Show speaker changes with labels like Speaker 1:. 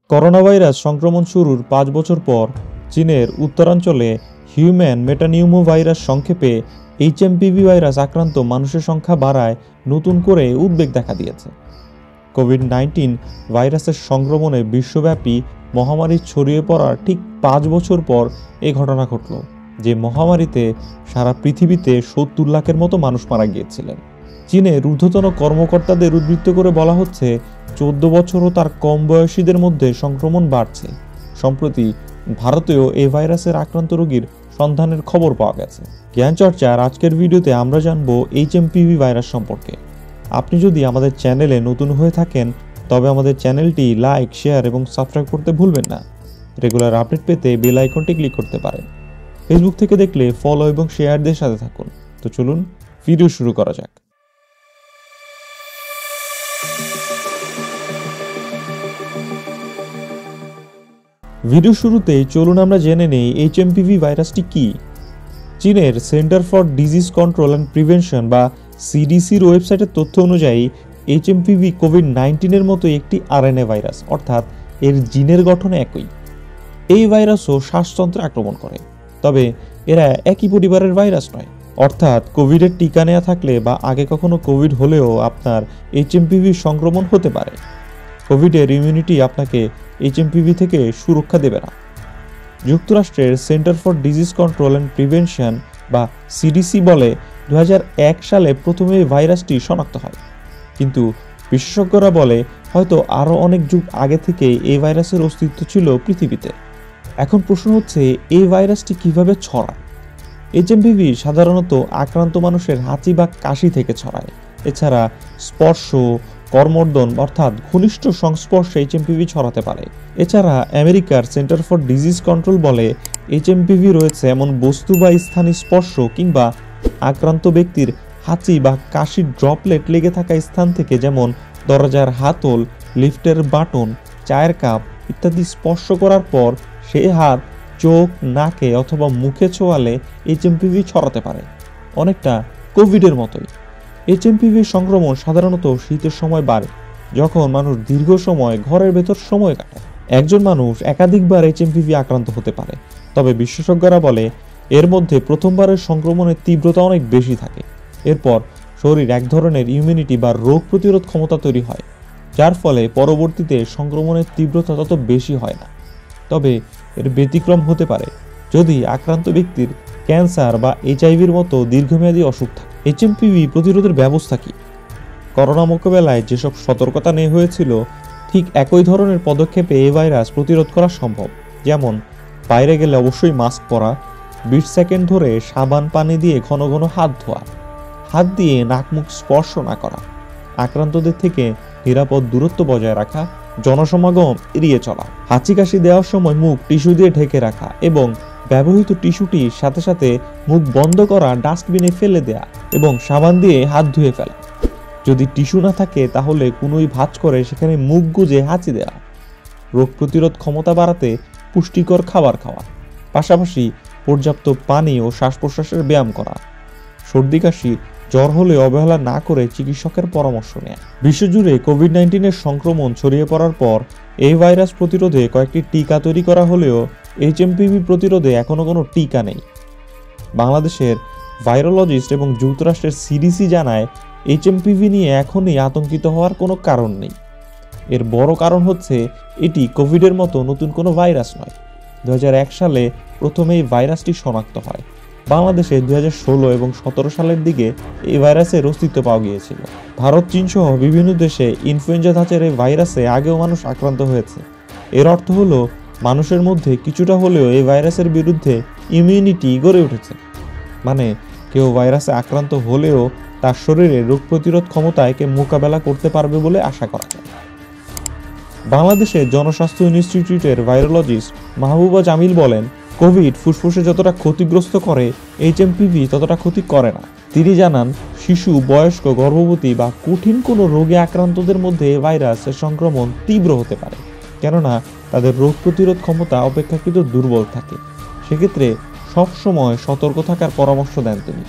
Speaker 1: Corona virus সংক্রমণ শুরুর 5 বছর পর চীনের উত্তরাঞ্চলে হিউম্যান মেটানিউমো ভাইরাস সংক্ষেপে এইচএমপিভি ভাইরাস আক্রান্ত মানুষের সংখ্যা বাড়ায় নতুন করে উদ্বেগ দেখা দিয়েছে। কোভিড-19 ভাইরাসের সংক্রমণে বিশ্বব্যাপী মহামারী ছড়িয়ে পড়ার ঠিক 5 বছর পর এই ঘটনা ঘটল, যে মহামারীতে সারা পৃথিবীতে 70 লাখের মতো মানুষ মারা গিয়েছিলেন। চীনের ঊর্ধ্বতন কর্মকর্তাদের উদ্ধৃত করে বলা হচ্ছে, 14 বছর ও তার কম বয়সীদের মধ্যে সংক্রমণ বাড়ছে। সম্প্রতি ভারতেও এই ভাইরাসের আক্রান্ত রোগীর সন্ধানের খবর পাওয়া গেছে। জ্ঞানচর্চার আজকের ভিডিওতে আমরা জানব এইচএমপিভি ভাইরাস সম্পর্কে। আপনি যদি আমাদের চ্যানেলে নতুন হয়ে থাকেন তবে আমাদের চ্যানেলটি লাইক, শেয়ার এবং সাবস্ক্রাইব করতে ভুলবেন না। রেগুলার আপডেট পেতে বেল আইকনটি ক্লিক করতে পারেন। ফেসবুক থেকে দেখলে ফলো এবং শেয়ারদের সাথে থাকুন। তো চলুন ভিডিও শুরু করা যাক। ভিডিও শুরুতেই চলুন আমরা জেনে নেই এইচএমপিভি ভাইরাসটি কি। চীনের centre for disease control and prevention বা সিডিসির ওয়েবসাইটের তথ্য অনুযায়ী এইচএমপিভি কোভিড-19 মতো একটি আরএনএ ভাইরাস, অর্থাৎ এর জিনের গঠন একই। এই ভাইরাসও শ্বাসতন্ত্রে আক্রমণ করে, তবে এরা একই পরিবারের ভাইরাস নয়। অর্থাৎ কোভিডের টিকা নেওয়া থাকলে বা আগে কখনো কোভিড হলেও আপনার এইচএমপিভি সংক্রমণ হতে পারে। কোভিডের ইমিউনিটি আপনাকে এইচএমপিভি থেকে সুরক্ষা দেবে না। যুক্তরাষ্ট্রের centre for disease control and prevention বা সিডিসি বলে 2001 সালে প্রথমে এই ভাইরাসটি শনাক্ত হয়, কিন্তু বিশেষজ্ঞরা বলে হয়তো আরও অনেক যুগ আগে থেকে এই ভাইরাসের অস্তিত্ব ছিল পৃথিবীতে। এখন প্রশ্ন হচ্ছে, এই ভাইরাসটি কিভাবে ছড়ায়? এইচএমপিভি সাধারণত আক্রান্ত মানুষের হাঁচি বা কাশি থেকে ছড়ায়। এছাড়া স্পর্শ, কর্মর্দন অর্থাৎ ঘনিষ্ঠ সংস্পর্শে এইচএমপিভি ছড়াতে পারে। এছাড়া আমেরিকার সেন্টার ফর ডিজিজ কন্ট্রোল বলে এইচএমপিভি রয়েছে এমন বস্তু বা স্থানীয় স্পর্শ কিংবা আক্রান্ত ব্যক্তির হাঁচি বা কাশির ড্রপলেট লেগে থাকা স্থান থেকে, যেমন দরজার হাতল, লিফটের বাটন, চায়ের কাপ ইত্যাদি স্পর্শ করার পর সেই হাত চোখ, নাকে অথবা মুখে ছোঁয়ালে এইচএমপিভি ছড়াতে পারে, অনেকটা কোভিডের মতোই। এইচএমপিভি সংক্রমণ সাধারণত শীতের সময় বাড়ে, যখন মানুষ দীর্ঘ সময় ঘরের ভেতর সময় কাটায়। একজন মানুষ একাধিকবার এইচএমপিভি আক্রান্ত হতে পারে, তবে বিশেষজ্ঞরা বলে এর মধ্যে প্রথমবারের সংক্রমণের তীব্রতা অনেক বেশি থাকে। এরপর শরীর এক ধরনের ইমিউনিটি বা রোগ প্রতিরোধ ক্ষমতা তৈরি হয়, যার ফলে পরবর্তীতে সংক্রমণের তীব্রতা তত বেশি হয় না। তবে এর ব্যতিক্রম হতে পারে যদি আক্রান্ত ব্যক্তির ক্যান্সার বা এইচআইভির মতো দীর্ঘমেয়াদী অসুখ থাকে। এইচএমপিভি প্রতিরোধের ব্যবস্থা কি? করোনা মোকাবেলায় যেসব সতর্কতা নেওয়া হয়েছিল, ঠিক একই ধরনের পদক্ষেপে এই ভাইরাস প্রতিরোধ করা সম্ভব। যেমন বাইরে গেলে অবশ্যই মাস্ক পরা, 20 সেকেন্ড ধরে সাবান পানি দিয়ে ঘন ঘন হাত ধোয়া, হাত দিয়ে নাক মুখ স্পর্শ না করা, আক্রান্তদের থেকে নিরাপদ দূরত্ব বজায় রাখা, জনসমাগম এড়িয়ে চলা, হাঁচি কাশি দেওয়ার সময় মুখ টিস্যু দিয়ে ঢেকে রাখা এবং ব্যবহৃত টিস্যুটির সাথে সাথে মুখ বন্ধ করা ডাস্টবিনে ফেলে দেয়া এবং সাবান দিয়ে হাত ধুয়ে ফেলা। যদি টিস্যু না থাকে তাহলে কোনোই ভাঁজ করে সেখানে মুখ গুজে হাঁচি দেওয়া। রোগ প্রতিরোধ ক্ষমতা বাড়াতে পুষ্টিকর খাবার খাওয়া, পাশাপাশি পর্যাপ্ত পানি ও শ্বাস প্রশ্বাসের ব্যায়াম করা। সর্দি কাশি জ্বর হলে অবহেলা না করে চিকিৎসকের পরামর্শ নেয়। বিশ্বজুড়ে কোভিড-19 সংক্রমণ ছড়িয়ে পড়ার পর এই ভাইরাস প্রতিরোধে কয়েকটি টিকা তৈরি করা হলেও এইচএমপিভি প্রতিরোধে এখনও কোনো টিকা নেই। বাংলাদেশের ভাইরোলজিস্ট এবং যুক্তরাষ্ট্রের সিডিসি জানায়, এইচএমপিভি নিয়ে এখনই আতঙ্কিত হওয়ার কোনো কারণ নেই। এর বড় কারণ হচ্ছে এটি কোভিডের মতো নতুন কোনো ভাইরাস নয়। 2001 সালে প্রথমে এই ভাইরাসটি শনাক্ত হয়। বাংলাদেশে 2016 এবং 17 সালের দিকে এই ভাইরাসের অস্তিত্ব পাওয়া গিয়েছিল। ভারত, চীন সহ বিভিন্ন দেশে ইনফ্লুয়েঞ্জা ধাঁচের এই ভাইরাসে আগেও মানুষ আক্রান্ত হয়েছে। এর অর্থ হলো মানুষের মধ্যে কিছুটা হলেও এই ভাইরাসের বিরুদ্ধে ইমিউনিটি গড়ে উঠেছে। মানে কেউ ভাইরাসে আক্রান্ত হলেও তার শরীরে রোগ প্রতিরোধ ক্ষমতা একে মোকাবেলা করতে পারবে বলে আশা করা যায়। বাংলাদেশের জনস্বাস্থ্য ইনস্টিটিউটের ভাইরোলজিস্ট মাহবুবা জামিল বলেন, কোভিড ফুসফুসে যতটা ক্ষতিগ্রস্ত করে এইচএমপিভি ততটা ক্ষতি করে না। তিনি জানান, শিশু, বয়স্ক, গর্ভবতী বা কঠিন কোনো রোগে আক্রান্তদের মধ্যে এই ভাইরাসের সংক্রমণ তীব্র হতে পারে, কেননা তাদের রোগ প্রতিরোধ ক্ষমতা অপেক্ষাকৃত দুর্বল থাকে। সেক্ষেত্রে সবসময় সতর্ক থাকার পরামর্শ দেন তিনি।